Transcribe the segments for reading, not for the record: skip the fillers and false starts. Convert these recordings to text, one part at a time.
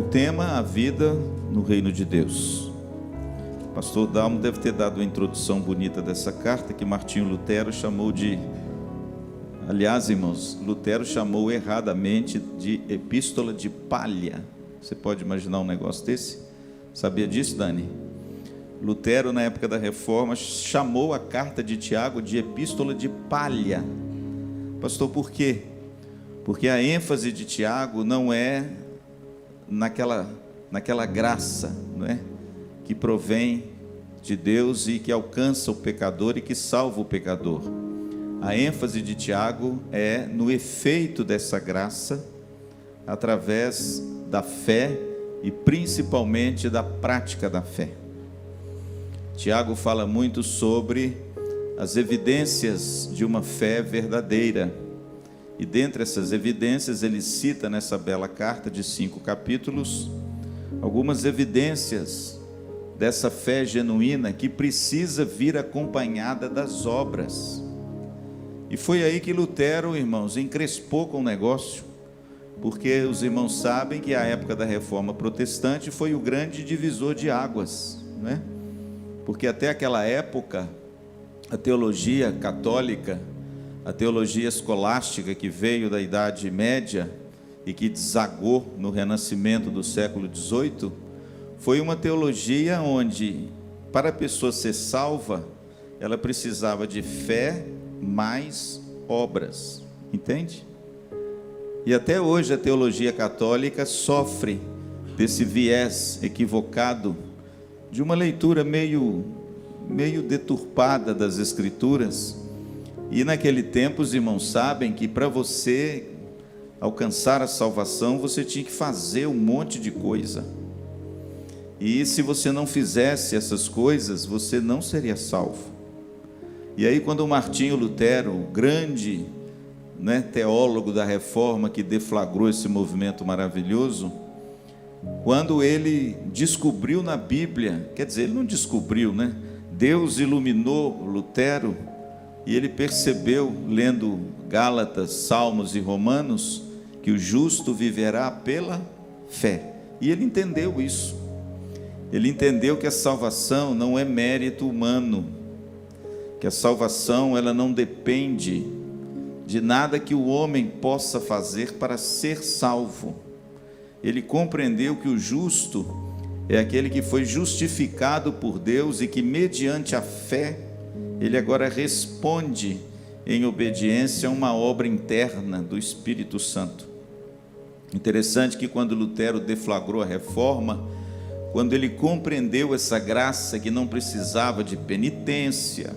tema: a vida no reino de Deus. O pastor Dalmo deve ter dado uma introdução bonita dessa carta, que Martinho Lutero chamou de... Aliás, irmãos, Lutero chamou erradamente de epístola de palha. Você pode imaginar um negócio desse? Sabia disso, Dani? Lutero, na época da Reforma, chamou a carta de Tiago de epístola de palha. Pastor, por quê? Porque a ênfase de Tiago não é naquela graça, não é? Que provém de Deus e que alcança o pecador e que salva o pecador. A ênfase de Tiago é no efeito dessa graça através da fé e principalmente da prática da fé. Tiago fala muito sobre as evidências de uma fé verdadeira. E dentre essas evidências, ele cita nessa bela carta de 5 capítulos, algumas evidências dessa fé genuína que precisa vir acompanhada das obras. E foi aí que Lutero, irmãos, encrespou com o negócio, porque os irmãos sabem que a época da Reforma Protestante foi o grande divisor de águas, não é? Porque até aquela época, a teologia católica, a teologia escolástica que veio da Idade Média e que desagou no Renascimento do século XVIII, foi uma teologia onde, para a pessoa ser salva, ela precisava de fé mais obras, entende? E até hoje a teologia católica sofre desse viés equivocado de uma leitura meio deturpada das Escrituras. E naquele tempo os irmãos sabem que para você alcançar a salvação, você tinha que fazer um monte de coisa. E se você não fizesse essas coisas, você não seria salvo. E aí quando o Martinho Lutero, o grande, teólogo da Reforma, que deflagrou esse movimento maravilhoso, quando ele descobriu na Bíblia, quer dizer, ele não descobriu, Deus iluminou Lutero, e ele percebeu, lendo Gálatas, Salmos e Romanos, que o justo viverá pela fé. E ele entendeu isso. Ele entendeu que a salvação não é mérito humano, que a salvação ela não depende de nada que o homem possa fazer para ser salvo. Ele compreendeu que o justo é aquele que foi justificado por Deus e que, mediante a fé, ele agora responde em obediência a uma obra interna do Espírito Santo. Interessante que quando Lutero deflagrou a Reforma, quando ele compreendeu essa graça que não precisava de penitência,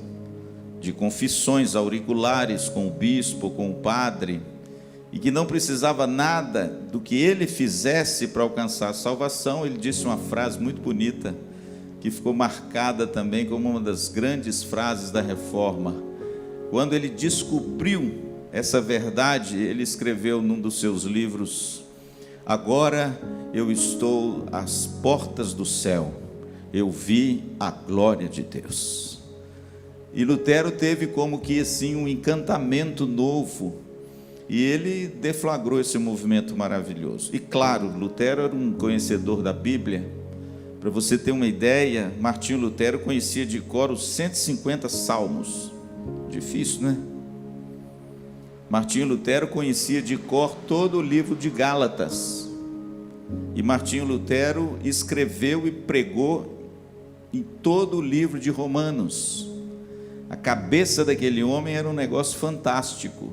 de confissões auriculares com o bispo, com o padre, e que não precisava nada do que ele fizesse para alcançar a salvação, ele disse uma frase muito bonita, que ficou marcada também como uma das grandes frases da Reforma. Quando ele descobriu essa verdade, ele escreveu num dos seus livros: agora eu estou às portas do céu, eu vi a glória de Deus. E Lutero teve como que assim um encantamento novo, e ele deflagrou esse movimento maravilhoso. E claro, Lutero era um conhecedor da Bíblia. Para você ter uma ideia, Martinho Lutero conhecia de cor os 150 salmos. Difícil, né? Martinho Lutero conhecia de cor todo o livro de Gálatas. E Martinho Lutero escreveu e pregou em todo o livro de Romanos. A cabeça daquele homem era um negócio fantástico.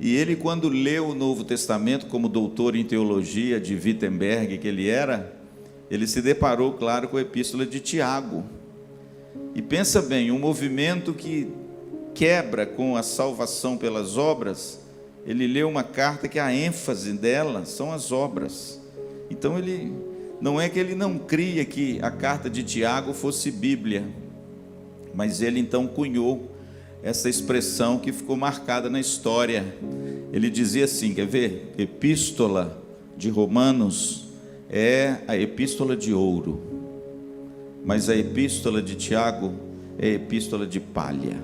E ele, quando leu o Novo Testamento, como doutor em teologia de Wittenberg que ele era, ele se deparou, claro, com a epístola de Tiago. E pensa bem, um movimento que quebra com a salvação pelas obras, ele leu uma carta que a ênfase dela são as obras. Então ele, não é que ele não cria que a carta de Tiago fosse Bíblia, mas ele então cunhou essa expressão que ficou marcada na história. Ele dizia assim, quer ver? Epístola de Romanos é a epístola de ouro, mas a epístola de Tiago é a epístola de palha.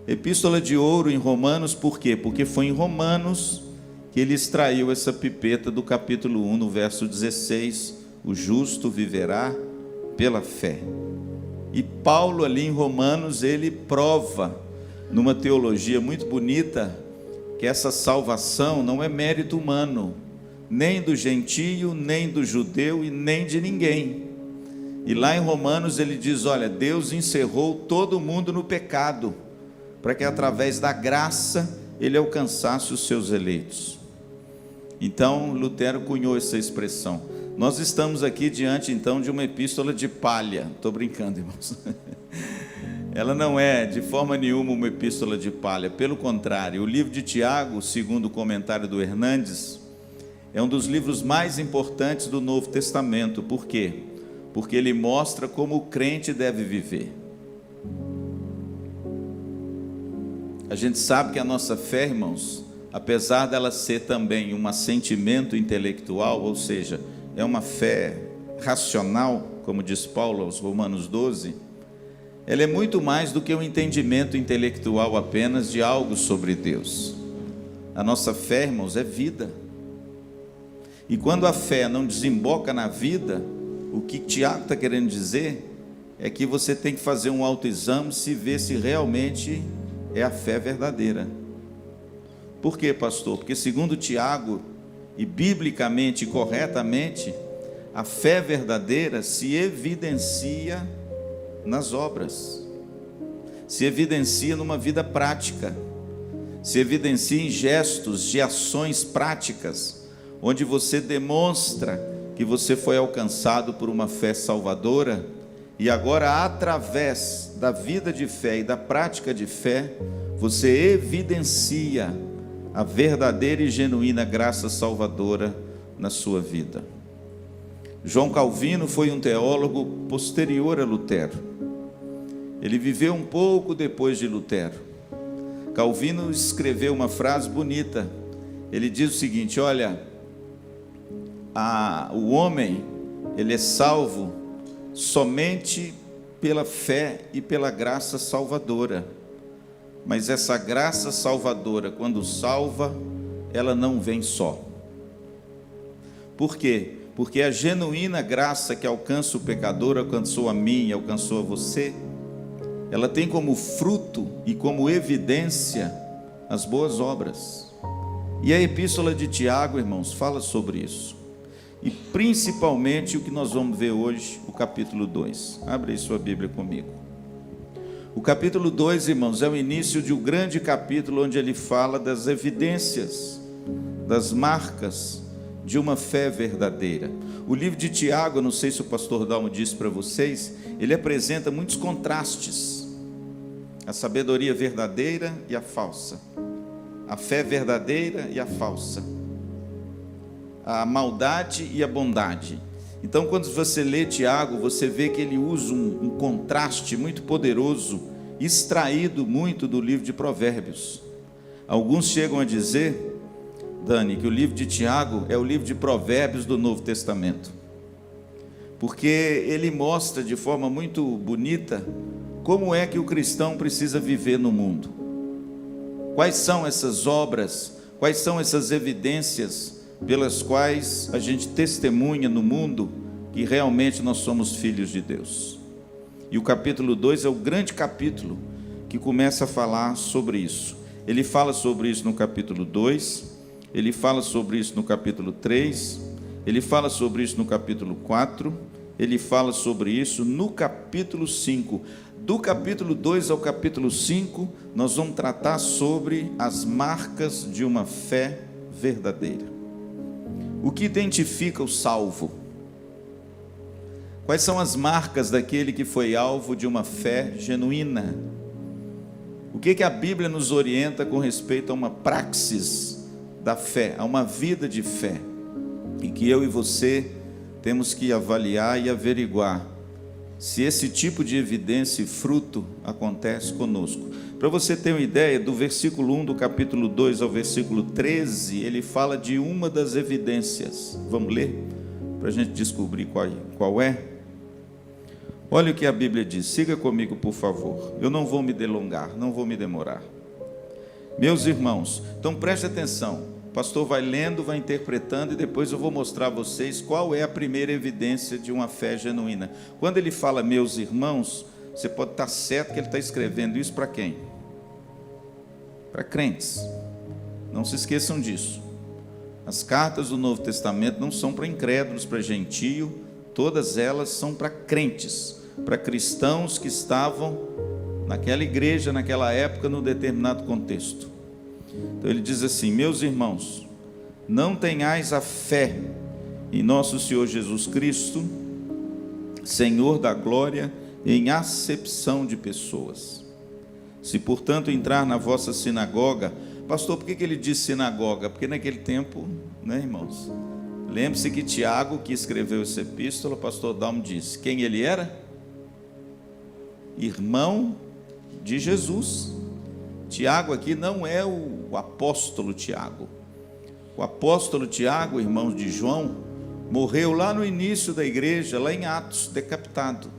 Epístola de ouro em Romanos, por quê? Porque foi em Romanos que ele extraiu essa pipeta do capítulo 1, no verso 16, o justo viverá pela fé. E Paulo ali em Romanos, ele prova, numa teologia muito bonita, que essa salvação não é mérito humano, nem do gentio, nem do judeu e nem de ninguém. E lá em Romanos ele diz, olha, Deus encerrou todo mundo no pecado, para que através da graça ele alcançasse os seus eleitos. Então Lutero cunhou essa expressão. Nós estamos aqui diante então de uma epístola de palha. Estou brincando, irmãos. Ela não é de forma nenhuma uma epístola de palha, pelo contrário, o livro de Tiago, segundo o comentário do Hernandes, é um dos livros mais importantes do Novo Testamento. Por quê? Porque ele mostra como o crente deve viver. A gente sabe que a nossa fé, irmãos, apesar dela ser também um assentimento intelectual, ou seja, é uma fé racional, como diz Paulo aos Romanos 12, ela é muito mais do que um entendimento intelectual apenas de algo sobre Deus. A nossa fé, irmãos, é vida. E quando a fé não desemboca na vida, o que Tiago está querendo dizer é que você tem que fazer um autoexame, se ver se realmente é a fé verdadeira. Por quê, pastor? Porque segundo Tiago, e biblicamente e corretamente, a fé verdadeira se evidencia nas obras, se evidencia numa vida prática, se evidencia em gestos de ações práticas, onde você demonstra que você foi alcançado por uma fé salvadora, e agora através da vida de fé e da prática de fé, você evidencia a verdadeira e genuína graça salvadora na sua vida. João Calvino foi um teólogo posterior a Lutero. Ele viveu um pouco depois de Lutero. Calvino escreveu uma frase bonita. Ele diz o seguinte, olha, o homem, ele é salvo somente pela fé e pela graça salvadora. Mas essa graça salvadora, quando salva, ela não vem só. Por quê? Porque a genuína graça que alcança o pecador, alcançou a mim e alcançou a você, ela tem como fruto e como evidência as boas obras. E a epístola de Tiago, irmãos, fala sobre isso. E principalmente o que nós vamos ver hoje, o capítulo 2. Abre aí sua Bíblia comigo. O capítulo 2, irmãos, é o início de um grande capítulo onde ele fala das evidências, das marcas de uma fé verdadeira. O livro de Tiago, eu não sei se o pastor Dalmo disse para vocês, ele apresenta muitos contrastes. A sabedoria verdadeira e a falsa. A fé verdadeira e a falsa. A maldade e a bondade. Então, quando você lê Tiago, você vê que ele usa um contraste muito poderoso, extraído muito do livro de Provérbios. Alguns chegam a dizer, Dani, que o livro de Tiago é o livro de Provérbios do Novo Testamento, porque ele mostra de forma muito bonita como é que o cristão precisa viver no mundo. Quais são essas obras, quais são essas evidências pelas quais a gente testemunha no mundo que realmente nós somos filhos de Deus. E o capítulo 2 é o grande capítulo que começa a falar sobre isso. Ele fala sobre isso no capítulo 2, ele fala sobre isso no capítulo 3, ele fala sobre isso no capítulo 4, ele fala sobre isso no capítulo 5. Do capítulo 2 ao capítulo 5, nós vamos tratar sobre as marcas de uma fé verdadeira. O que identifica o salvo? Quais são as marcas daquele que foi alvo de uma fé genuína? O que a Bíblia nos orienta com respeito a uma praxis da fé, a uma vida de fé? E que eu e você temos que avaliar e averiguar se esse tipo de evidência e fruto acontece conosco. Para você ter uma ideia, do versículo 1 do capítulo 2 ao versículo 13, ele fala de uma das evidências. Vamos ler? Para a gente descobrir qual é. Olha o que a Bíblia diz, siga comigo por favor. Eu não vou me delongar, não vou me demorar. Meus irmãos, então preste atenção. O pastor vai lendo, vai interpretando, e depois eu vou mostrar a vocês qual é a primeira evidência de uma fé genuína. Quando ele fala meus irmãos, você pode estar certo que ele está escrevendo isso para quem? Para crentes. Não se esqueçam disso. As cartas do Novo Testamento não são para incrédulos, para gentio, todas elas são para crentes, para cristãos que estavam naquela igreja, naquela época, num determinado contexto. Então ele diz assim: meus irmãos, não tenhais a fé em nosso Senhor Jesus Cristo, Senhor da glória, em acepção de pessoas. Se portanto entrar na vossa sinagoga, pastor, por que ele diz sinagoga? Porque naquele tempo, né, irmãos, lembre-se que Tiago, que escreveu essa epístola, o pastor Dalmo disse, quem ele era? Irmão de Jesus. Tiago aqui não é o apóstolo Tiago. O apóstolo Tiago, irmão de João, morreu lá no início da igreja, lá em Atos, decapitado.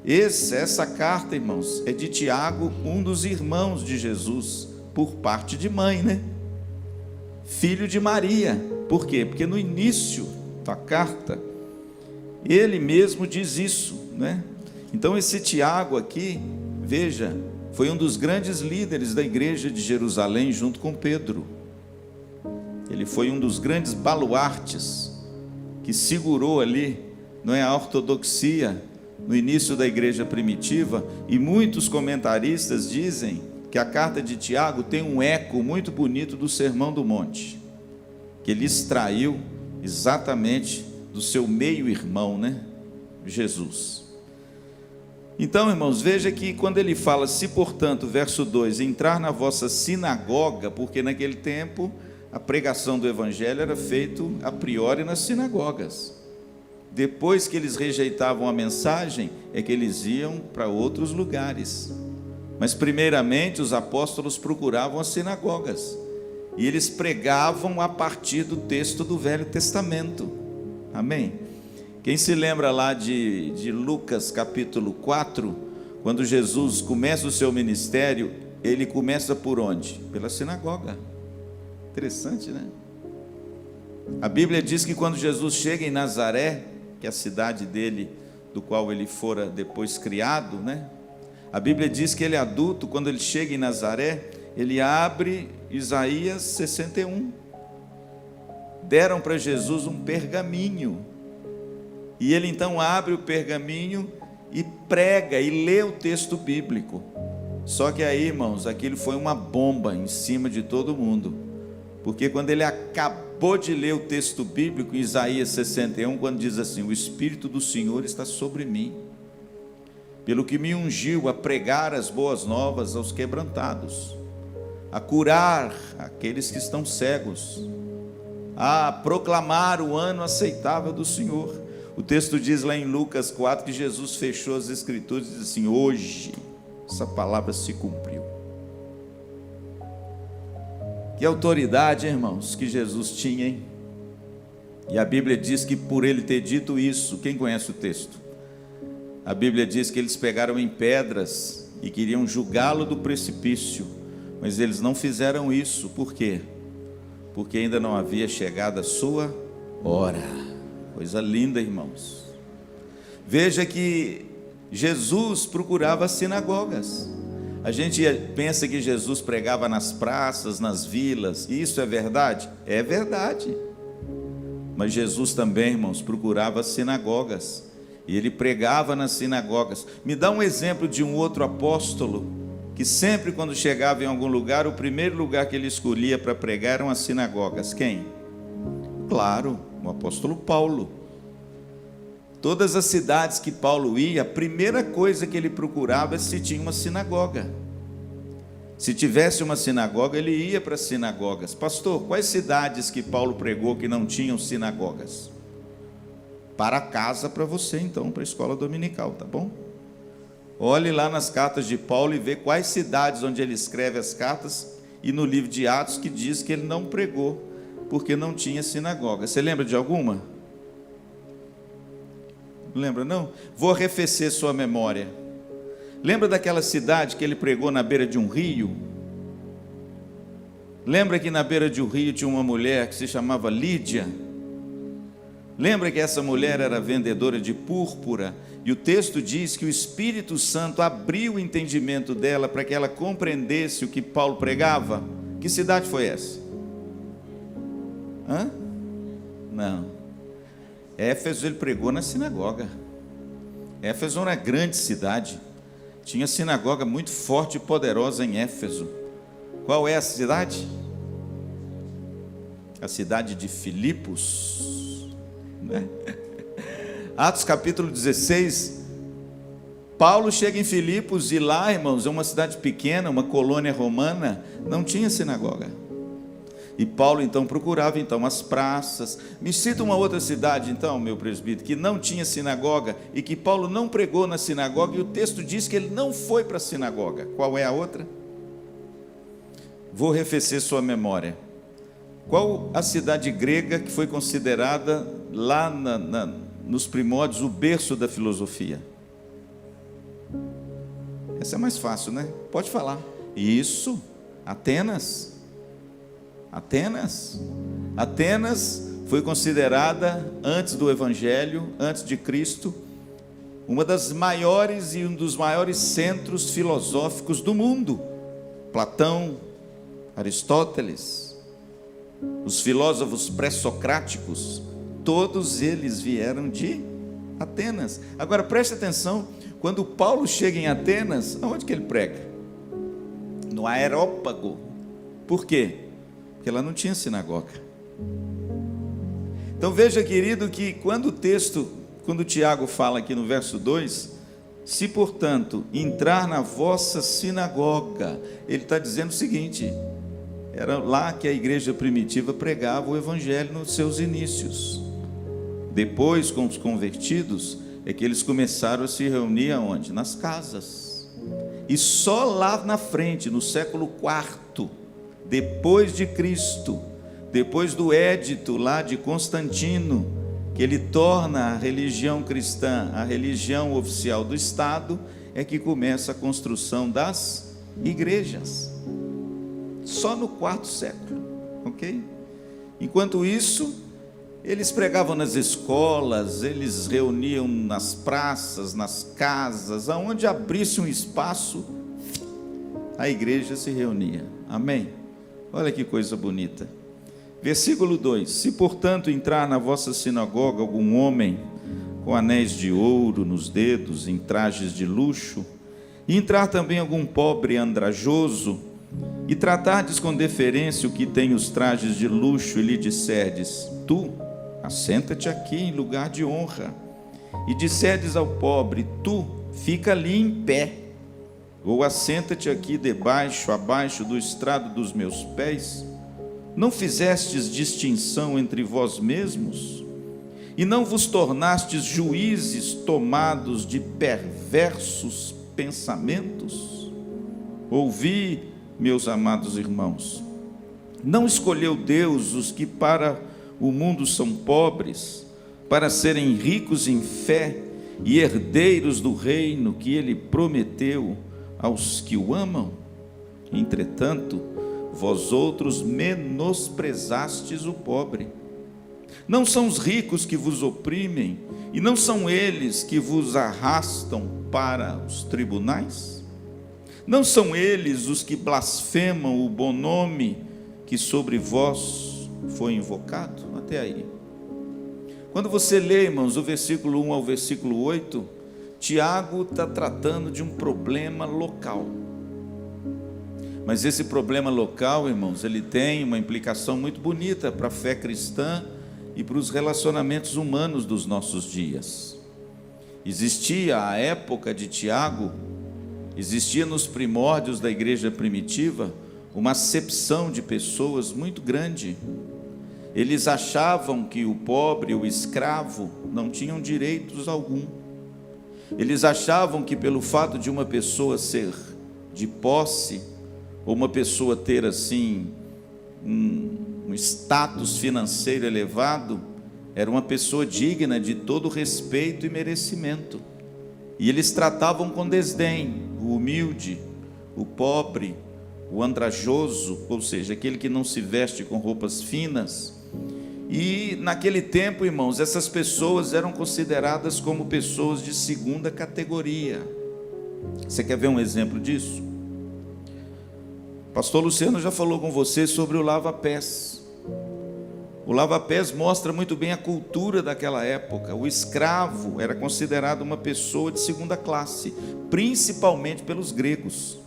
Essa carta, irmãos, é de Tiago, um dos irmãos de Jesus, por parte de mãe, né? Filho de Maria. Por quê? Porque no início da carta, ele mesmo diz isso, né? Então esse Tiago aqui, veja, foi um dos grandes líderes da igreja de Jerusalém, junto com Pedro. Ele foi um dos grandes baluartes que segurou ali, não é, a ortodoxia no início da igreja primitiva, e muitos comentaristas dizem que a carta de Tiago tem um eco muito bonito do Sermão do Monte, que ele extraiu exatamente do seu meio-irmão, né, Jesus. Então, irmãos, veja que quando ele fala, se portanto, verso 2, entrar na vossa sinagoga, porque naquele tempo a pregação do evangelho era feita a priori nas sinagogas. Depois que eles rejeitavam a mensagem, é que eles iam para outros lugares. Mas primeiramente os apóstolos procuravam as sinagogas, e eles pregavam a partir do texto do Velho Testamento. Amém? Quem se lembra lá de Lucas capítulo 4, quando Jesus começa o seu ministério, ele começa por onde? Pela sinagoga. Interessante, né? A Bíblia diz que quando Jesus chega em Nazaré, que é a cidade dele, do qual ele fora depois criado, né? A Bíblia diz que ele é adulto, quando ele chega em Nazaré, ele abre Isaías 61. Deram para Jesus um pergaminho, e ele então abre o pergaminho e prega e lê o texto bíblico. Só que aí, irmãos, aquilo foi uma bomba em cima de todo mundo, porque quando ele acabou de ler o texto bíblico em Isaías 61, quando diz assim, o Espírito do Senhor está sobre mim, pelo que me ungiu a pregar as boas novas aos quebrantados, a curar aqueles que estão cegos, a proclamar o ano aceitável do Senhor. O texto diz lá em Lucas 4 que Jesus fechou as escrituras e diz assim, hoje essa palavra se cumpriu. Que autoridade, irmãos, que Jesus tinha, hein? E a Bíblia diz que por ele ter dito isso, quem conhece o texto? A Bíblia diz que eles pegaram em pedras e queriam julgá-lo do precipício, mas eles não fizeram isso. Por quê? Porque ainda não havia chegado a sua hora. Coisa linda, irmãos. Veja que Jesus procurava as sinagogas. A gente pensa que Jesus pregava nas praças, nas vilas. Isso é verdade? É verdade. Mas Jesus também, irmãos, procurava as sinagogas. E ele pregava nas sinagogas. Me dá um exemplo de um outro apóstolo que sempre quando chegava em algum lugar, o primeiro lugar que ele escolhia para pregar eram as sinagogas. Quem? Claro, o apóstolo Paulo. Todas as cidades que Paulo ia, a primeira coisa que ele procurava é se tinha uma sinagoga. Se tivesse uma sinagoga, ele ia para as sinagogas. Pastor, quais cidades que Paulo pregou que não tinham sinagogas? Para casa para você então, para a escola dominical, tá bom? Olhe lá nas cartas de Paulo e vê quais cidades onde ele escreve as cartas, e no livro de Atos que diz que ele não pregou, porque não tinha sinagoga. Você lembra de alguma? Não lembra não? Vou arrefecer sua memória. Lembra daquela cidade que ele pregou na beira de um rio? Lembra que na beira de um rio tinha uma mulher que se chamava Lídia? Lembra que essa mulher era vendedora de púrpura? E o texto diz que o Espírito Santo abriu o entendimento dela para que ela compreendesse o que Paulo pregava. Que cidade foi essa? Hã? Não. Éfeso ele pregou na sinagoga. Éfeso era uma grande cidade. Tinha sinagoga muito forte e poderosa em Éfeso. Qual é a cidade? A cidade de Filipos, né? Atos capítulo 16, Paulo chega em Filipos e lá, irmãos, é uma cidade pequena, uma colônia romana, não tinha sinagoga. E Paulo então procurava as praças. Me cita uma outra cidade então, meu presbítero, que não tinha sinagoga e que Paulo não pregou na sinagoga, e o texto diz que ele não foi para a sinagoga. Qual é a outra? Vou arrefecer sua memória. Qual a cidade grega que foi considerada lá nos primórdios o berço da filosofia? Essa é mais fácil, né? Pode falar. Isso, Atenas. Atenas foi considerada, antes do Evangelho, antes de Cristo, uma das maiores e um dos maiores centros filosóficos do mundo. Platão, Aristóteles, os filósofos pré-socráticos, todos eles vieram de Atenas. Agora preste atenção, quando Paulo chega em Atenas, aonde que ele prega? No Areópago. Por quê? Porque lá não tinha sinagoga. Então veja, querido, que quando Tiago fala aqui no verso 2, se portanto entrar na vossa sinagoga, ele está dizendo o seguinte: era lá que a igreja primitiva pregava o evangelho nos seus inícios. Depois, com os convertidos, é que eles começaram a se reunir aonde? Nas casas. E só lá na frente, no século IV, depois de Cristo, depois do édito lá de Constantino, que ele torna a religião cristã a religião oficial do Estado, é que começa a construção das igrejas. Só no IV século, ok? Enquanto isso, eles pregavam nas escolas, eles reuniam nas praças, nas casas, aonde abrisse um espaço, a igreja se reunia. Amém? Olha que coisa bonita. Versículo 2: se portanto entrar na vossa sinagoga algum homem com anéis de ouro nos dedos, em trajes de luxo, e entrar também algum pobre andrajoso, e tratardes com deferência o que tem os trajes de luxo, e lhe disserdes: tu, assenta-te aqui em lugar de honra, e disserdes ao pobre: tu, fica ali em pé, ou assenta-te aqui abaixo do estrado dos meus pés, não fizestes distinção entre vós mesmos, e não vos tornastes juízes tomados de perversos pensamentos? Ouvi, meus amados irmãos, não escolheu Deus os que para o mundo são pobres, para serem ricos em fé e herdeiros do reino que ele prometeu aos que o amam? Entretanto, vós outros menosprezastes o pobre. Não são os ricos que vos oprimem, e não são eles que vos arrastam para os tribunais? Não são eles os que blasfemam o bom nome que sobre vós foi invocado? Até aí. Quando você lê, irmãos, o versículo 1 ao versículo 8, Tiago está tratando de um problema local. Mas esse problema local, irmãos, ele tem uma implicação muito bonita para a fé cristã e para os relacionamentos humanos dos nossos dias. Existia à época de Tiago, existia nos primórdios da igreja primitiva, uma acepção de pessoas muito grande. Eles achavam que o pobre, o escravo, não tinham direitos algum. Eles achavam que pelo fato de uma pessoa ser de posse, ou uma pessoa ter assim um status financeiro elevado, era uma pessoa digna de todo respeito e merecimento. E eles tratavam com desdém o humilde, o pobre, o andrajoso, ou seja, aquele que não se veste com roupas finas. E naquele tempo, irmãos, essas pessoas eram consideradas como pessoas de segunda categoria. Você quer ver um exemplo disso? Pastor Luciano já falou com você sobre o lava-pés. O lava-pés mostra muito bem a cultura daquela época. O escravo era considerado uma pessoa de segunda classe, principalmente pelos gregos.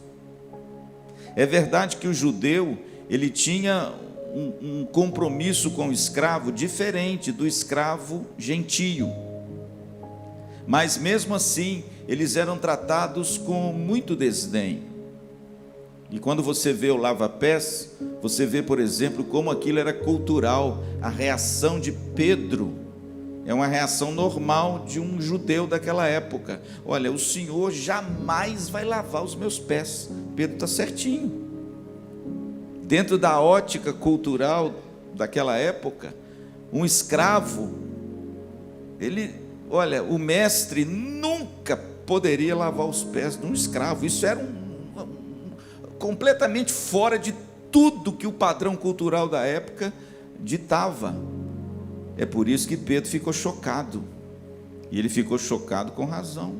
É verdade que o judeu, ele tinha um compromisso com o escravo diferente do escravo gentio. Mas mesmo assim, eles eram tratados com muito desdém. E quando você vê o lava-pés, você vê, por exemplo, como aquilo era cultural. A reação de Pedro é uma reação normal de um judeu daquela época. Olha, o Senhor jamais vai lavar os meus pés. Pedro está certinho. Dentro da ótica cultural daquela época, um escravo, o mestre nunca poderia lavar os pés de um escravo. Isso era completamente fora de tudo que o padrão cultural da época ditava. É por isso que Pedro ficou chocado, e ele ficou chocado com razão.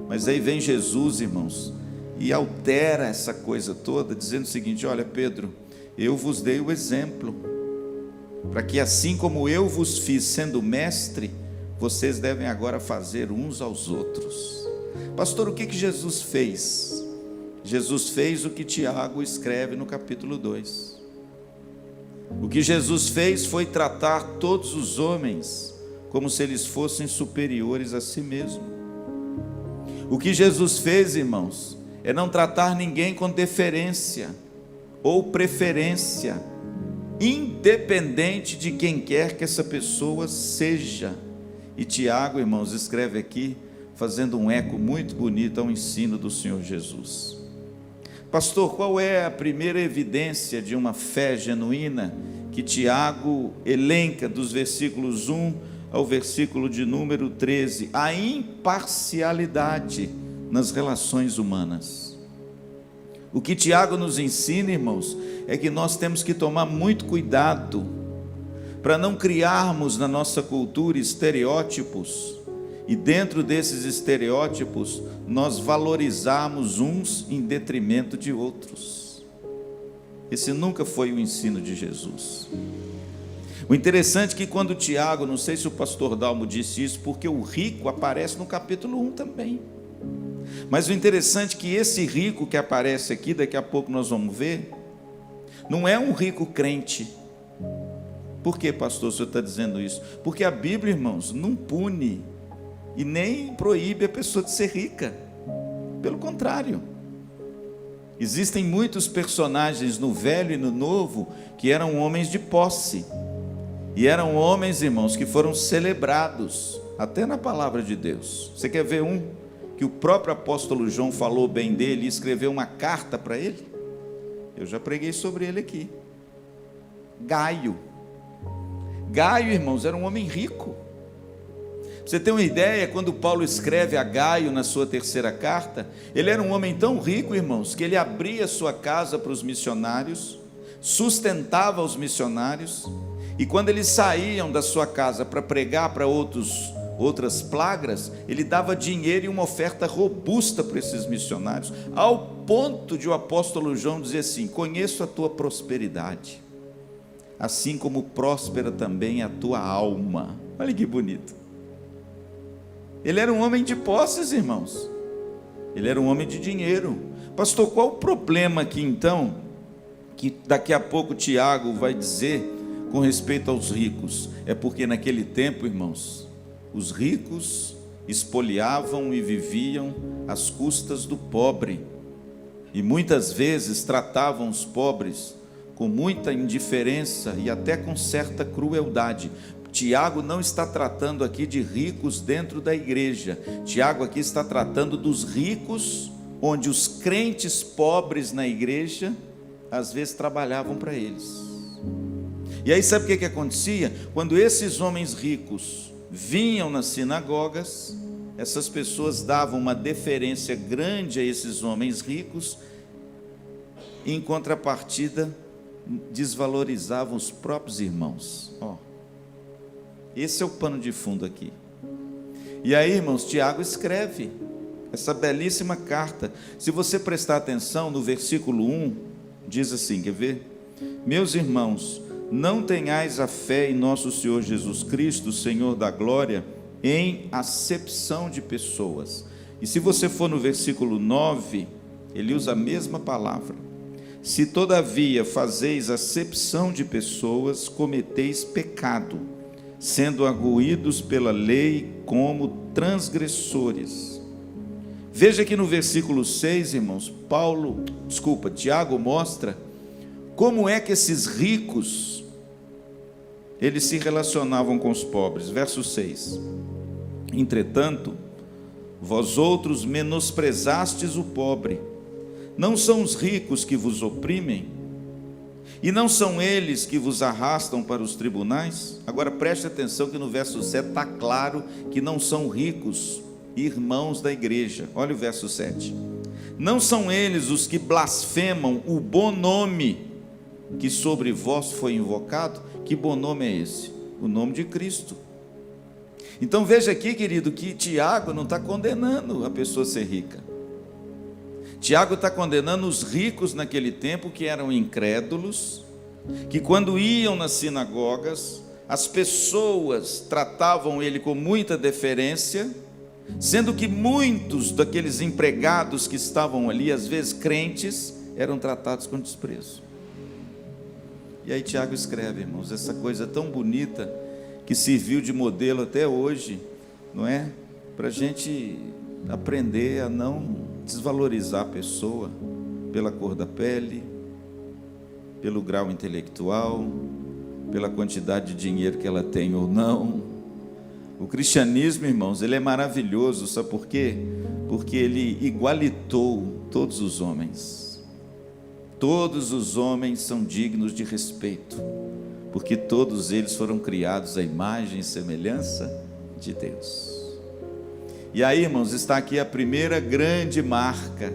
Mas aí vem Jesus, irmãos, e altera essa coisa toda, dizendo o seguinte: olha, Pedro, eu vos dei o exemplo, para que assim como eu vos fiz sendo mestre, vocês devem agora fazer uns aos outros. Pastor, o que Jesus fez? Jesus fez o que Tiago escreve no capítulo 2. O que Jesus fez foi tratar todos os homens como se eles fossem superiores a si mesmo. O que Jesus fez, irmãos, é não tratar ninguém com deferência ou preferência, independente de quem quer que essa pessoa seja. E Tiago, irmãos, escreve aqui, fazendo um eco muito bonito ao ensino do Senhor Jesus. Pastor, qual é a primeira evidência de uma fé genuína que Tiago elenca dos versículos 1 ao versículo de número 13? A imparcialidade nas relações humanas. O que Tiago nos ensina, irmãos, é que nós temos que tomar muito cuidado para não criarmos na nossa cultura estereótipos, e dentro desses estereótipos nós valorizarmos uns em detrimento de outros. Esse nunca foi o ensino de Jesus. O interessante é que quando Tiago, não sei se o pastor Dalmo disse isso, porque o rico aparece no capítulo 1 também. Mas o interessante é que esse rico que aparece aqui, daqui a pouco nós vamos ver, não é um rico crente. Por que, pastor, o senhor está dizendo isso? Porque a Bíblia, irmãos, não pune e nem proíbe a pessoa de ser rica. Pelo contrário, existem muitos personagens no Velho e no Novo que eram homens de posse, e eram homens, irmãos, que foram celebrados até na palavra de Deus. Você quer ver um que o próprio apóstolo João falou bem dele e escreveu uma carta para ele? Eu já preguei sobre ele aqui. Gaio, irmãos, era um homem rico. Você tem uma ideia, quando Paulo escreve a Gaio na sua terceira carta, ele era um homem tão rico, irmãos, que ele abria sua casa para os missionários, sustentava os missionários, e quando eles saíam da sua casa para pregar para outras plagas, ele dava dinheiro e uma oferta robusta para esses missionários, ao ponto de o apóstolo João dizer assim: conheço a tua prosperidade, assim como próspera também a tua alma. Olha que bonito. Ele era um homem de posses, irmãos. Ele era um homem de dinheiro. Pastor, qual o problema aqui então, que daqui a pouco Tiago vai dizer com respeito aos ricos? É porque naquele tempo, irmãos, os ricos espoliavam e viviam às custas do pobre, e muitas vezes tratavam os pobres com muita indiferença e até com certa crueldade. Tiago não está tratando aqui de ricos dentro da igreja. Tiago aqui está tratando dos ricos, onde os crentes pobres na igreja, às vezes trabalhavam para eles. E aí sabe o que acontecia? Quando esses homens ricos vinham nas sinagogas, essas pessoas davam uma deferência grande a esses homens ricos, em contrapartida, desvalorizavam os próprios irmãos. Esse é o pano de fundo aqui. E aí, irmãos, Tiago escreve essa belíssima carta. Se você prestar atenção no versículo 1, diz assim, quer ver? Meus irmãos, não tenhais a fé em nosso Senhor Jesus Cristo, Senhor da glória, em acepção de pessoas. E se você for no versículo 9, ele usa a mesma palavra. Se todavia fazeis acepção de pessoas, cometeis pecado, sendo arguídos pela lei como transgressores. Veja que no versículo 6, irmãos, Tiago mostra como é que esses ricos, eles se relacionavam com os pobres. Verso 6. Entretanto, vós outros menosprezastes o pobre. Não são os ricos que vos oprimem? E não são eles que vos arrastam para os tribunais? Agora preste atenção que no verso 7 está claro que não são ricos irmãos da igreja. Olha o verso 7. Não são eles os que blasfemam o bom nome que sobre vós foi invocado? Que bom nome é esse? O nome de Cristo. Então veja aqui, querido, que Tiago não está condenando a pessoa a ser rica. Tiago está condenando os ricos naquele tempo que eram incrédulos, que quando iam nas sinagogas, as pessoas tratavam ele com muita deferência, sendo que muitos daqueles empregados que estavam ali, às vezes crentes, eram tratados com desprezo. E aí Tiago escreve, irmãos, essa coisa tão bonita que serviu de modelo até hoje, não é? Para a gente aprender a não desvalorizar a pessoa pela cor da pele, pelo grau intelectual, pela quantidade de dinheiro que ela tem ou não. O cristianismo, irmãos, ele é maravilhoso, sabe por quê? Porque ele igualitou todos os homens. Todos os homens são dignos de respeito, porque todos eles foram criados à imagem e semelhança de Deus. E aí, irmãos, está aqui a primeira grande marca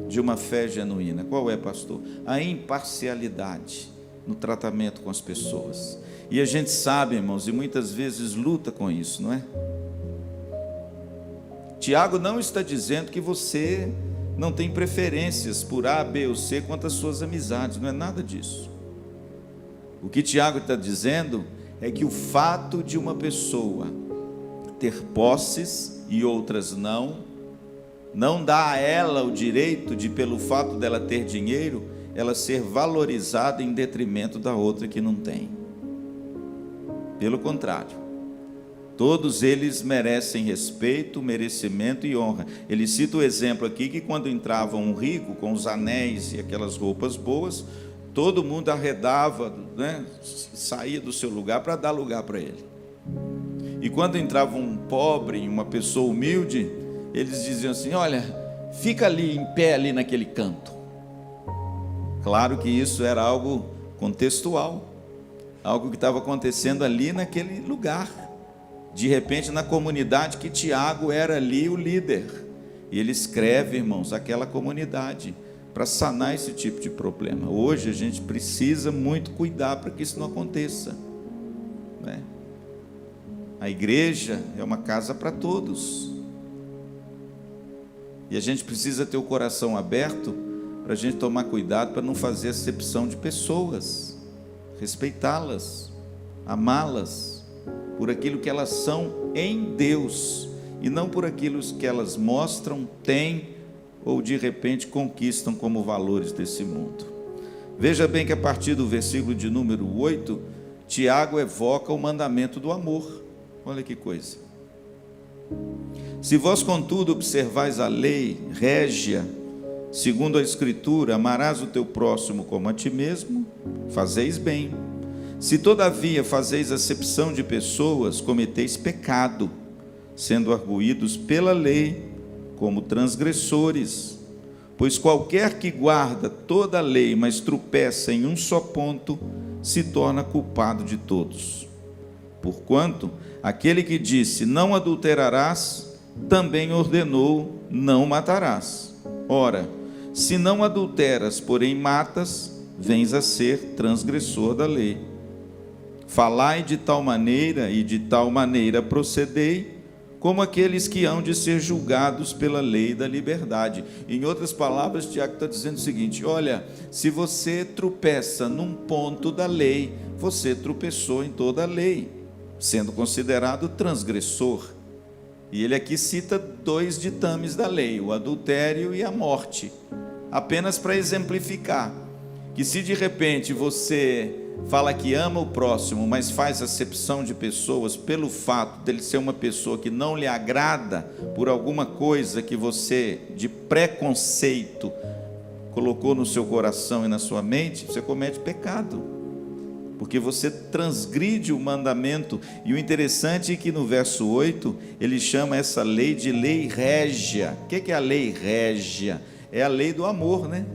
de uma fé genuína. Qual é, pastor? A imparcialidade no tratamento com as pessoas. E a gente sabe, irmãos, e muitas vezes luta com isso, não é? Tiago não está dizendo que você não tem preferências por A, B ou C quanto às suas amizades, não é nada disso. O que Tiago está dizendo é que o fato de uma pessoa ter posses e outras não dá a ela o direito de, pelo fato dela ter dinheiro, ela ser valorizada em detrimento da outra que não tem. Pelo contrário, todos eles merecem respeito, merecimento e honra. Ele cita o exemplo aqui que quando entrava um rico com os anéis e aquelas roupas boas, todo mundo arredava, né? Saía do seu lugar para dar lugar para ele. E quando entrava um pobre, uma pessoa humilde, eles diziam assim: olha, fica ali em pé ali naquele canto. Claro que isso era algo contextual, algo que estava acontecendo ali naquele lugar. De repente, na comunidade que Tiago era ali o líder, e ele escreve, irmãos, aquela comunidade para sanar esse tipo de problema. Hoje a gente precisa muito cuidar para que isso não aconteça, né? A igreja é uma casa para todos, e a gente precisa ter o coração aberto para a gente tomar cuidado para não fazer acepção de pessoas, respeitá-las, amá-las por aquilo que elas são em Deus, e não por aquilo que elas mostram, têm ou de repente conquistam como valores desse mundo. Veja bem que a partir do versículo de número 8, Tiago evoca o mandamento do amor. Olha que coisa. Se vós, contudo, observais a lei régia, segundo a Escritura, amarás o teu próximo como a ti mesmo, fazeis bem. Se todavia fazeis acepção de pessoas, cometeis pecado, sendo arguídos pela lei como transgressores. Pois qualquer que guarda toda a lei, mas tropeça em um só ponto, se torna culpado de todos. Porquanto aquele que disse: não adulterarás, também ordenou: não matarás. Ora, Se não adulteras, porém matas, vens a ser transgressor da lei. Falai de tal maneira e de tal maneira procedei, como aqueles que hão de ser julgados pela lei da liberdade. Em outras palavras, Tiago está dizendo o seguinte: olha, se você tropeça num ponto da lei, você tropeçou em toda a lei, sendo considerado transgressor. E ele aqui cita 2 ditames da lei, o adultério e a morte, apenas para exemplificar que se de repente você fala que ama o próximo, mas faz acepção de pessoas pelo fato dele ser uma pessoa que não lhe agrada por alguma coisa que você, de preconceito, colocou no seu coração e na sua mente, você comete pecado, porque você transgride o mandamento. E o interessante é que no verso 8, ele chama essa lei de lei régia. O que é a lei régia? É a lei do amor, né?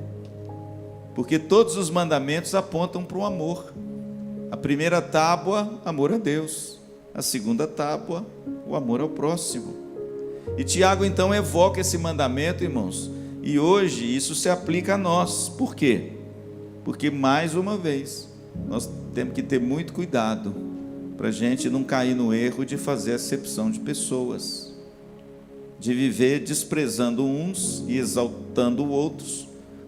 Porque todos os mandamentos apontam para o amor. A primeira tábua, amor a Deus. A segunda tábua, o amor ao próximo. E Tiago então evoca esse mandamento, irmãos. E hoje isso se aplica a nós. Por quê? Porque mais uma vez, nós temos que ter muito cuidado para a gente não cair no erro de fazer acepção de pessoas, de viver desprezando uns e exaltando outros,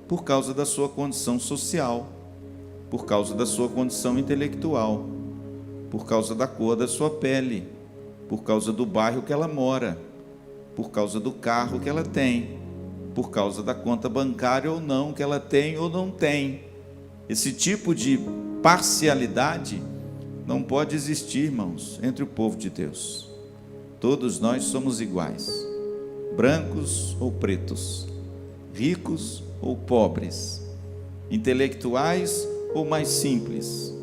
por causa da sua condição social, por causa da sua condição intelectual, por causa da cor da sua pele, por causa do bairro que ela mora, por causa do carro que ela tem, por causa da conta bancária ou não que ela tem ou não tem. Esse tipo de parcialidade não pode existir, irmãos, entre o povo de Deus. Todos nós somos iguais, brancos ou pretos, ricos ou pobres, intelectuais ou mais simples,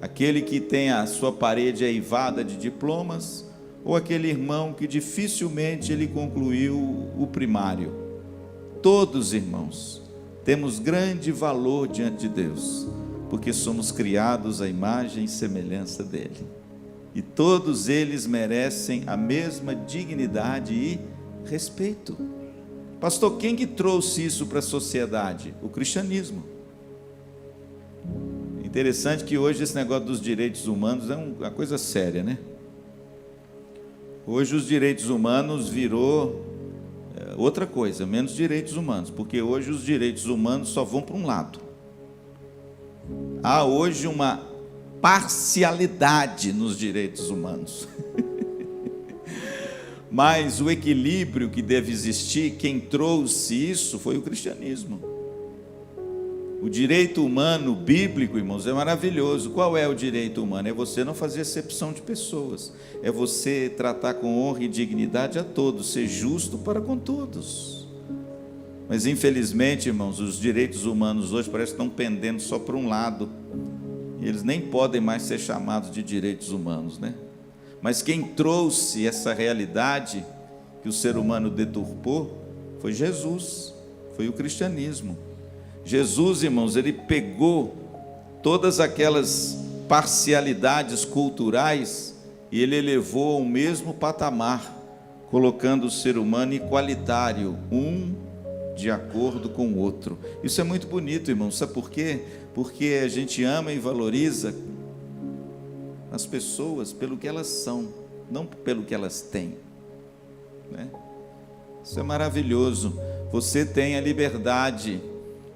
aquele que tem a sua parede eivada de diplomas, ou aquele irmão que dificilmente ele concluiu o primário. Todos, irmãos, temos grande valor diante de Deus, porque somos criados à imagem e semelhança dele, e todos eles merecem a mesma dignidade e respeito. Pastor, quem que trouxe isso para a sociedade? O cristianismo. Interessante que hoje esse negócio dos direitos humanos é uma coisa séria, né? Hoje os direitos humanos virou outra coisa, menos direitos humanos, porque hoje os direitos humanos só vão para um lado. Há hoje uma parcialidade nos direitos humanos. Mas o equilíbrio que deve existir, quem trouxe isso foi o cristianismo. O direito humano bíblico, irmãos, é maravilhoso. Qual é o direito humano? É você não fazer acepção de pessoas, é você tratar com honra e dignidade a todos, ser justo para com todos. Mas infelizmente, irmãos, os direitos humanos hoje parece que estão pendendo só para um lado, e eles nem podem mais ser chamados de direitos humanos, né? Mas quem trouxe essa realidade que o ser humano deturpou foi Jesus, foi o cristianismo. Jesus, irmãos, ele pegou todas aquelas parcialidades culturais e ele elevou ao mesmo patamar, colocando o ser humano igualitário, um de acordo com o outro. Isso é muito bonito, irmãos. Sabe por quê? Porque a gente ama e valoriza as pessoas pelo que elas são, não pelo que elas têm, né? Isso é maravilhoso. Você tem a liberdade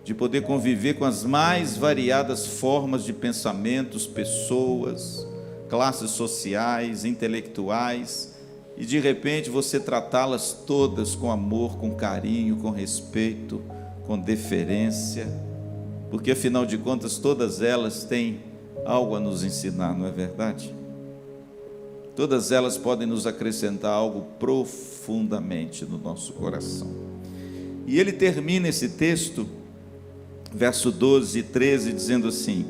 de poder conviver com as mais variadas formas de pensamentos, pessoas, classes sociais, intelectuais, e de repente você tratá-las todas com amor, com carinho, com respeito, com deferência, porque afinal de contas todas elas têm algo a nos ensinar, não é verdade? Todas elas podem nos acrescentar algo profundamente no nosso coração. E ele termina esse texto, verso 12 e 13, dizendo assim: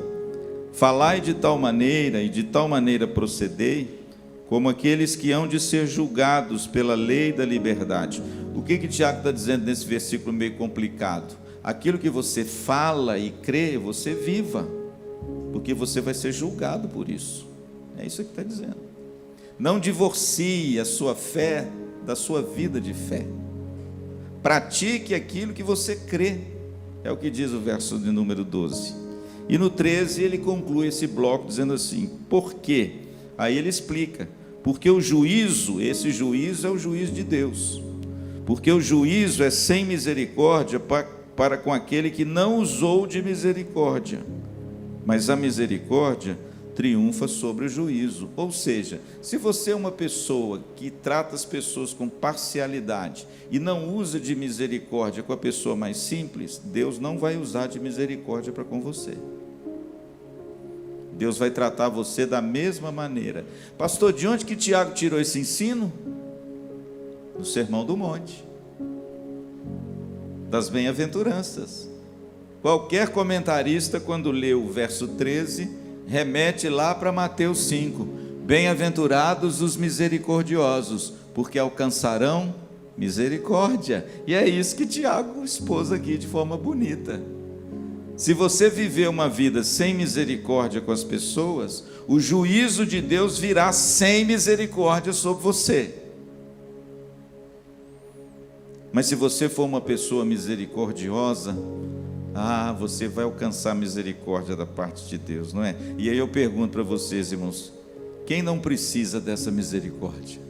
falai de tal maneira e de tal maneira procedei, como aqueles que hão de ser julgados pela lei da liberdade. O que Tiago está dizendo nesse versículo meio complicado? Aquilo que você fala e crê, você viva, porque você vai ser julgado por isso. É isso que está dizendo. Não divorcie a sua fé da sua vida de fé. Pratique aquilo que você crê. É o que diz o verso de número 12. E no 13 ele conclui esse bloco dizendo assim: por quê? Aí ele explica: porque o juízo, esse juízo é o juízo de Deus, porque o juízo é sem misericórdia para com aquele que não usou de misericórdia, mas a misericórdia triunfa sobre o juízo. Ou seja, se você é uma pessoa que trata as pessoas com parcialidade e não usa de misericórdia com a pessoa mais simples, Deus não vai usar de misericórdia para com você. Deus vai tratar você da mesma maneira. Pastor, de onde que Tiago tirou esse ensino? Do Sermão do Monte, das bem-aventuranças. Qualquer comentarista, quando lê o verso 13, remete lá para Mateus 5. Bem-aventurados os misericordiosos, porque alcançarão misericórdia. E é isso que Tiago expôs aqui de forma bonita. Se você viver uma vida sem misericórdia com as pessoas, o juízo de Deus virá sem misericórdia sobre você. Mas se você for uma pessoa misericordiosa, você vai alcançar misericórdia da parte de Deus, não é? E aí eu pergunto para vocês, irmãos, quem não precisa dessa misericórdia?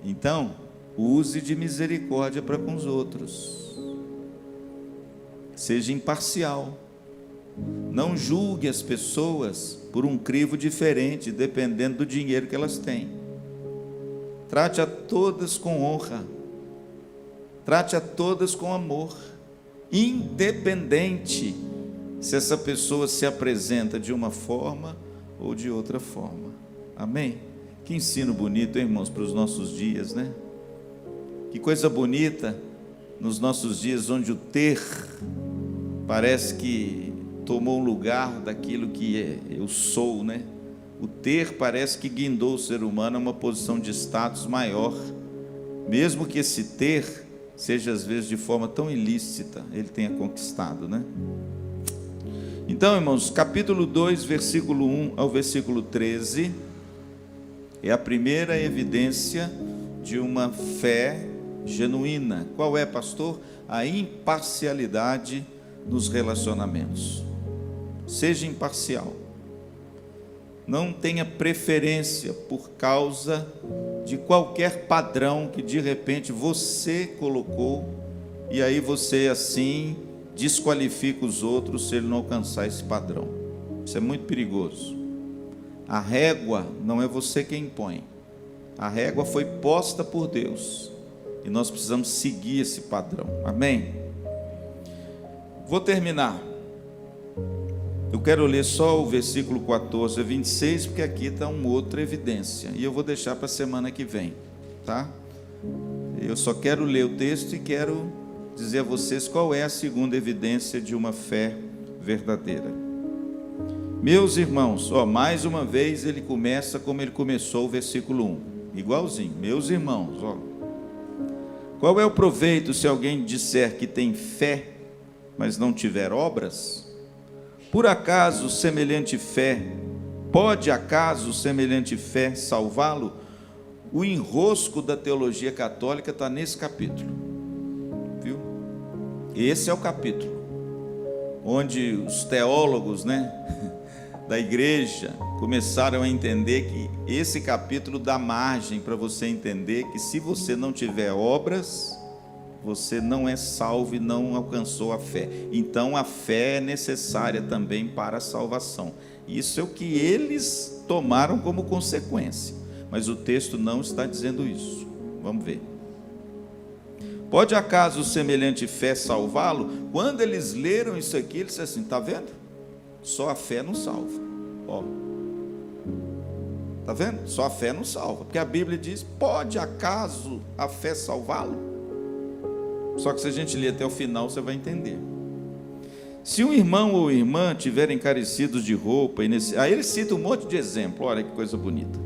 Então, use de misericórdia para com os outros. Seja imparcial. Não julgue as pessoas por um crivo diferente, dependendo do dinheiro que elas têm. Trate a todas com honra. Trate a todas com amor, independente se essa pessoa se apresenta de uma forma ou de outra forma. Amém? Que ensino bonito, hein, irmãos, para os nossos dias, né? Que coisa bonita nos nossos dias, onde o ter parece que tomou um lugar daquilo que eu sou, né? O ter parece que guindou o ser humano a uma posição de status maior, mesmo que esse ter seja às vezes de forma tão ilícita, ele tenha conquistado, né? Então, irmãos, capítulo 2, versículo 1 ao versículo 13, é a primeira evidência de uma fé genuína. Qual é, pastor? A imparcialidade nos relacionamentos. Seja imparcial. Não tenha preferência por causa de qualquer padrão que de repente você colocou, e aí você assim desqualifica os outros se ele não alcançar esse padrão. Isso é muito perigoso. A régua não é você quem impõe. A régua foi posta por Deus e nós precisamos seguir esse padrão. Amém? Vou terminar. Eu quero ler só o versículo 14 a 26, porque aqui está uma outra evidência, e eu vou deixar para a semana que vem, tá? Eu só quero ler o texto e quero dizer a vocês qual é a segunda evidência de uma fé verdadeira. Meus irmãos, mais uma vez ele começa como ele começou o versículo 1, igualzinho. Meus irmãos, qual é o proveito se alguém disser que tem fé, mas não tiver obras? Por acaso semelhante fé, pode acaso semelhante fé salvá-lo? O enrosco da teologia católica está nesse capítulo, viu? Esse é o capítulo onde os teólogos, da igreja começaram a entender que esse capítulo dá margem para você entender que se você não tiver obras, você não é salvo e não alcançou a fé. Então a fé é necessária também para a salvação. Isso é o que eles tomaram como consequência, mas o texto não está dizendo isso. Vamos ver. Pode acaso semelhante fé salvá-lo? Quando eles leram isso aqui, eles disseram assim: está vendo? Só a fé não salva. Está vendo? Só a fé não salva, porque a Bíblia diz: pode acaso a fé salvá-lo? Só que se a gente ler até o final, você vai entender. Se um irmão ou irmã tiverem carecidos de roupa, aí ele cita um monte de exemplo, olha que coisa bonita.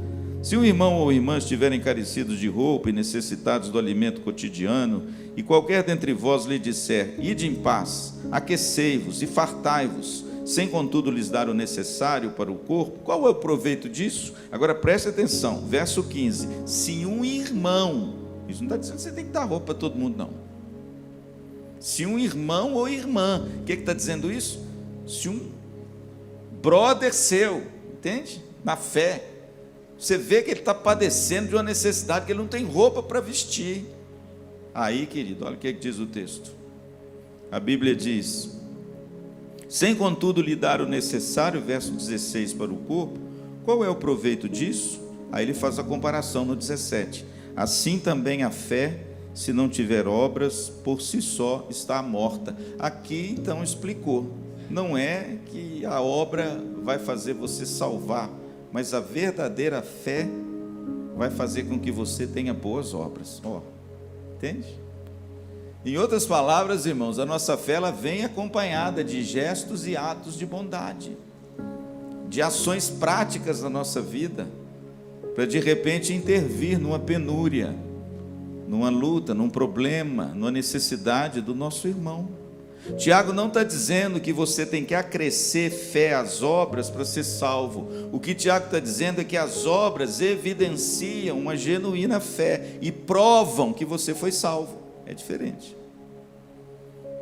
Se um irmão ou irmã estiverem carecidos de roupa e necessitados do alimento cotidiano, e qualquer dentre vós lhe disser: ide em paz, aquecei-vos e fartai-vos, sem contudo lhes dar o necessário para o corpo, qual é o proveito disso? Agora preste atenção, verso 15, se um irmão, isso não está dizendo que você tem que dar roupa para todo mundo, não. Se um irmão ou irmã, o que está dizendo isso? Se um brother seu, entende? Na fé, você vê que ele está padecendo de uma necessidade, que ele não tem roupa para vestir. Aí, querido, olha o que diz o texto. A Bíblia diz: sem contudo lhe dar o necessário, verso 16, para o corpo, qual é o proveito disso? Aí ele faz a comparação no 17. Assim também a fé, se não tiver obras, por si só está morta. Aqui então explicou, não é que a obra vai fazer você salvar, mas a verdadeira fé vai fazer com que você tenha boas obras. Entende? Em outras palavras, irmãos, a nossa fé ela vem acompanhada de gestos e atos de bondade, de ações práticas na nossa vida, para de repente intervir numa penúria, numa luta, num problema, numa necessidade do nosso irmão. Tiago não está dizendo que você tem que acrescer fé às obras para ser salvo. O que Tiago está dizendo é que as obras evidenciam uma genuína fé e provam que você foi salvo. É diferente.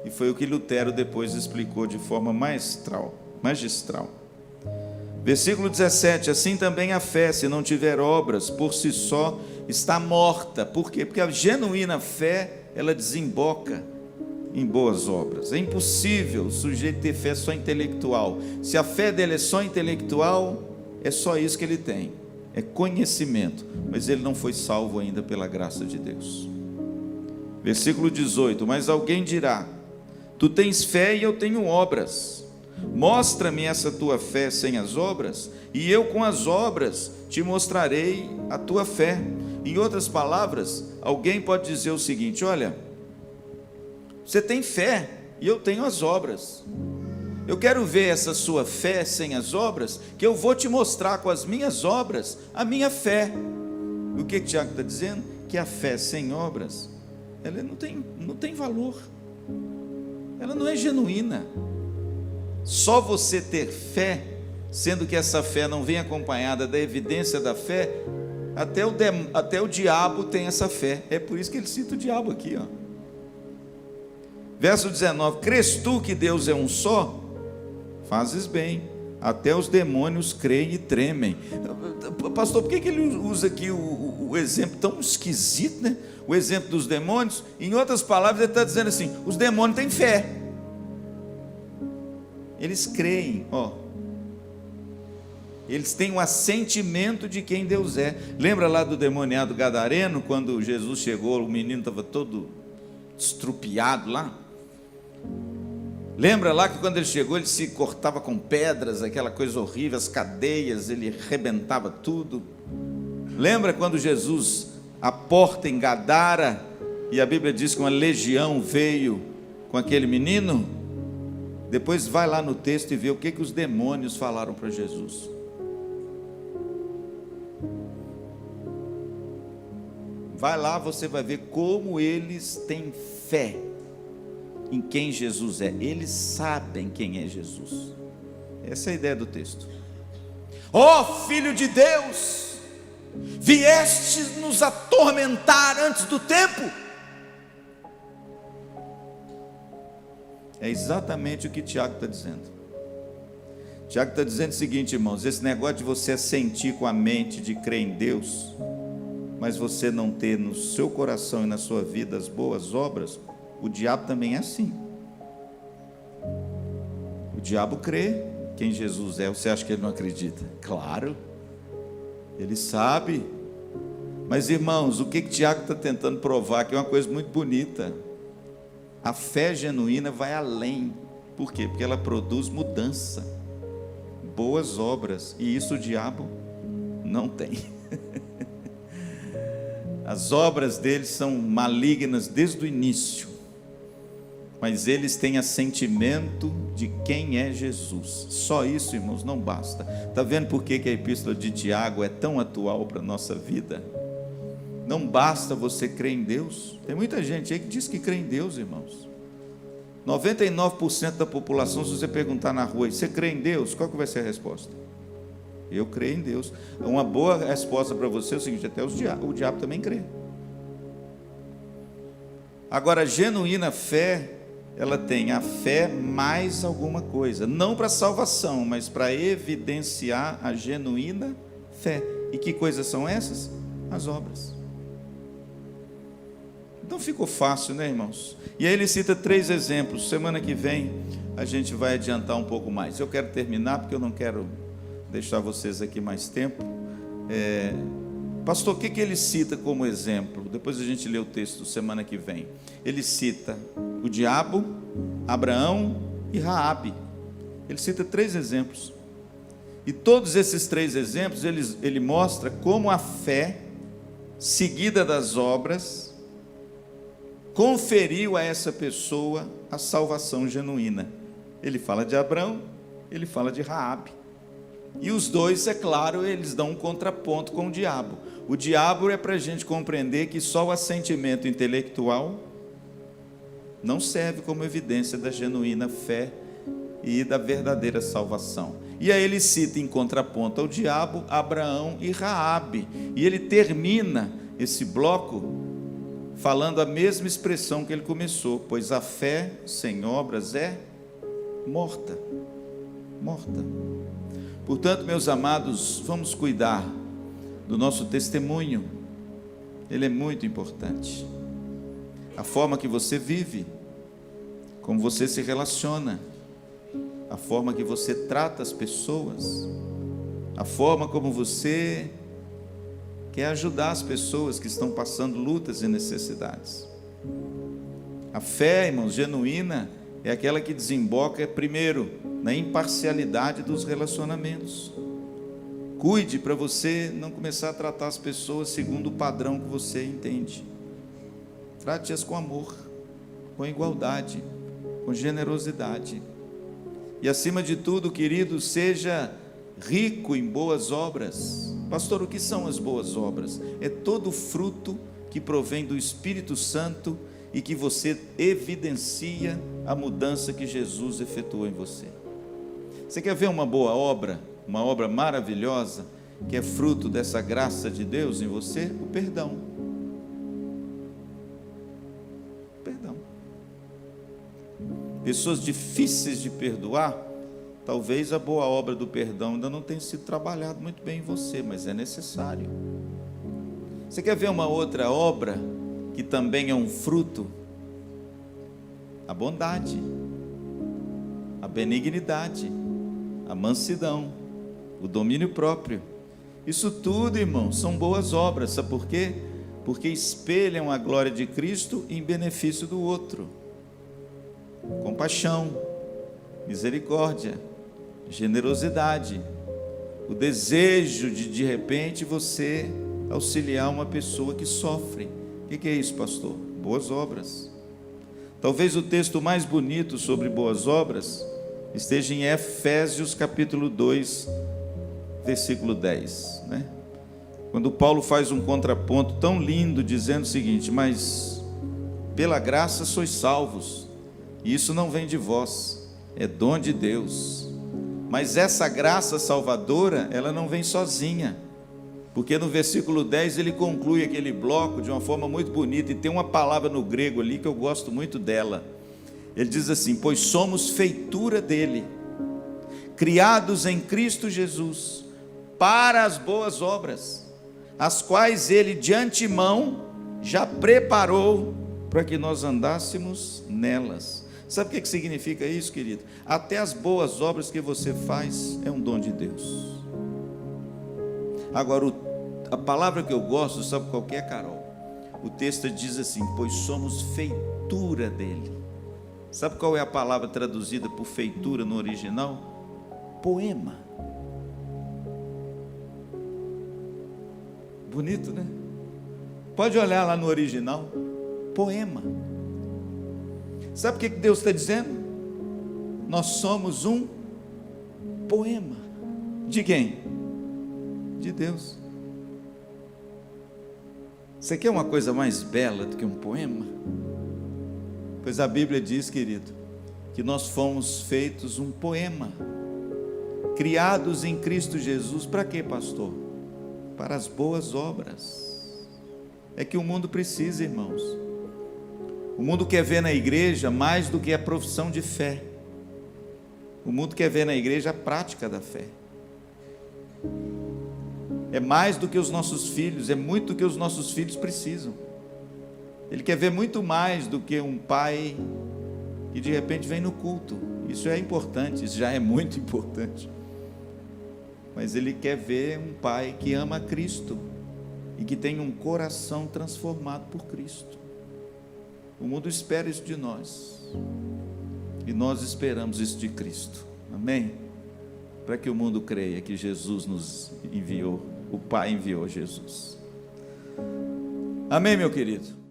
E foi o que Lutero depois explicou de forma magistral. Versículo 17: assim também a fé, se não tiver obras, por si só está morta. Por quê? Porque a genuína fé, ela desemboca em boas obras. É impossível o sujeito ter fé só intelectual. Se a fé dele é só intelectual, é só isso que ele tem, é conhecimento, mas ele não foi salvo ainda pela graça de Deus. Versículo 18: mas alguém dirá: tu tens fé e eu tenho obras. Mostra-me essa tua fé sem as obras, e eu com as obras te mostrarei a tua fé. Em outras palavras, alguém pode dizer o seguinte: olha, você tem fé e eu tenho as obras. Eu quero ver essa sua fé sem as obras, que eu vou te mostrar com as minhas obras a minha fé. O que Tiago está dizendo? Que a fé sem obras, ela não tem valor, ela não é genuína. Só você ter fé, sendo que essa fé não vem acompanhada da evidência da fé, até o diabo tem essa fé. É por isso que ele cita o diabo aqui, Verso 19: crês tu que Deus é um só? Fazes bem, até os demônios creem e tremem. Pastor, por que ele usa aqui o exemplo tão esquisito, né? O exemplo dos demônios. Em outras palavras, ele está dizendo assim: os demônios têm fé, eles creem, eles têm um assentimento de quem Deus é. Lembra lá do demoniado gadareno, quando Jesus chegou, o menino estava todo estrupiado lá? Lembra lá que quando ele chegou, ele se cortava com pedras, aquela coisa horrível, as cadeias, ele arrebentava tudo. Lembra quando Jesus, a porta em Gadara, e a Bíblia diz que uma legião veio com aquele menino? Depois vai lá no texto e vê o que os demônios falaram para Jesus. Vai lá, você vai ver como eles têm fé em quem Jesus é. Eles sabem quem é Jesus. Essa é a ideia do texto. Filho de Deus, vieste nos atormentar antes do tempo. É exatamente o que Tiago está dizendo. Tiago está dizendo o seguinte, irmãos: esse negócio de você assentir com a mente de crer em Deus, mas você não ter no seu coração e na sua vida as boas obras, o diabo também é assim. O diabo crê quem Jesus é. Você acha que ele não acredita? Claro, ele sabe. Mas, irmãos, o que Tiago está tentando provar que é uma coisa muito bonita: a fé genuína vai além. Por quê? Porque ela produz mudança, boas obras, e isso o diabo não tem. As obras deles são malignas desde o início, mas eles têm assentimento de quem é Jesus. Só isso, irmãos, não basta. Está vendo por que a epístola de Tiago é tão atual para a nossa vida? Não basta você crer em Deus. Tem muita gente aí que diz que crê em Deus, irmãos. 99% da população, se você perguntar na rua: você crê em Deus? Qual que vai ser a resposta? Eu creio em Deus. Uma boa resposta para você é o seguinte: até o diabo também crê. Agora, a genuína fé, ela tem a fé mais alguma coisa, não para salvação, mas para evidenciar a genuína fé. E que coisas são essas? As obras. Então ficou fácil, né, irmãos? E aí ele cita 3 exemplos. Semana que vem a gente vai adiantar um pouco mais. Eu quero terminar porque eu não quero deixar vocês aqui mais tempo. Pastor, o que ele cita como exemplo? Depois a gente lê o texto semana que vem. Ele cita o diabo, Abraão e Raabe. Ele cita 3 exemplos. E todos esses 3 exemplos, ele mostra como a fé, seguida das obras, conferiu a essa pessoa a salvação genuína. Ele fala de Abraão, ele fala de Raabe. E os dois, é claro, eles dão um contraponto com o diabo. O diabo é para a gente compreender que só o assentimento intelectual não serve como evidência da genuína fé e da verdadeira salvação. E aí ele cita em contraponto ao diabo, Abraão e Raabe. E ele termina esse bloco falando a mesma expressão que ele começou: pois a fé sem obras é morta. Morta. Portanto, meus amados, vamos cuidar do nosso testemunho. Ele é muito importante. A forma que você vive, como você se relaciona, a forma que você trata as pessoas, a forma como você quer ajudar as pessoas que estão passando lutas e necessidades. A fé, irmãos, genuína é aquela que desemboca primeiro na imparcialidade dos relacionamentos. Cuide para você não começar a tratar as pessoas segundo o padrão que você entende. Trate-as com amor, com igualdade, com generosidade. E acima de tudo, querido, seja rico em boas obras. Pastor, o que são as boas obras? É todo fruto que provém do Espírito Santo e que você evidencia a mudança que Jesus efetuou em você. Você quer ver uma boa obra, uma obra maravilhosa, que é fruto dessa graça de Deus em você? O perdão. Perdão. Pessoas difíceis de perdoar, talvez a boa obra do perdão ainda não tenha sido trabalhada muito bem em você, mas é necessário. Você quer ver uma outra obra que também é um fruto? A bondade, a benignidade, a mansidão, o domínio próprio. Isso tudo, irmãos, são boas obras. Sabe por quê? Porque espelham a glória de Cristo em benefício do outro. Compaixão, misericórdia, generosidade, o desejo de repente você auxiliar uma pessoa que sofre. O que é isso, pastor? Boas obras. Talvez o texto mais bonito sobre boas obras esteja em Efésios capítulo 2, versículo 10, né? Quando Paulo faz um contraponto tão lindo, dizendo o seguinte: mas pela graça sois salvos, e isso não vem de vós, é dom de Deus. Mas essa graça salvadora, ela não vem sozinha, porque no versículo 10 ele conclui aquele bloco de uma forma muito bonita, e tem uma palavra no grego ali que eu gosto muito dela. Ele diz assim: pois somos feitura dele, criados em Cristo Jesus, para as boas obras, as quais ele de antemão já preparou para que nós andássemos nelas. Sabe o que significa isso, querido? Até as boas obras que você faz é um dom de Deus. Agora, a palavra que eu gosto, sabe qual que é, Carol? O texto diz assim: pois somos feitura dele. Sabe qual é a palavra traduzida por feitura no original? Poema. Bonito, né? Pode olhar lá no original. Poema. Sabe o que Deus está dizendo? Nós somos um poema. De quem? De Deus. Você quer uma coisa mais bela do que um poema? Pois a Bíblia diz, querido, que nós fomos feitos um poema, criados em Cristo Jesus. Para quê, pastor? Para as boas obras. É que o mundo precisa, irmãos. O mundo quer ver na igreja mais do que a profissão de fé. O mundo quer ver na igreja a prática da fé. É mais do que os nossos filhos, é muito do que os nossos filhos precisam. Ele quer ver muito mais do que um pai que de repente vem no culto. Isso é importante, isso já é muito importante. Mas ele quer ver um pai que ama Cristo e que tem um coração transformado por Cristo. O mundo espera isso de nós. E nós esperamos isso de Cristo. Amém? Para que o mundo creia que Jesus nos enviou, o Pai enviou Jesus. Amém, meu querido?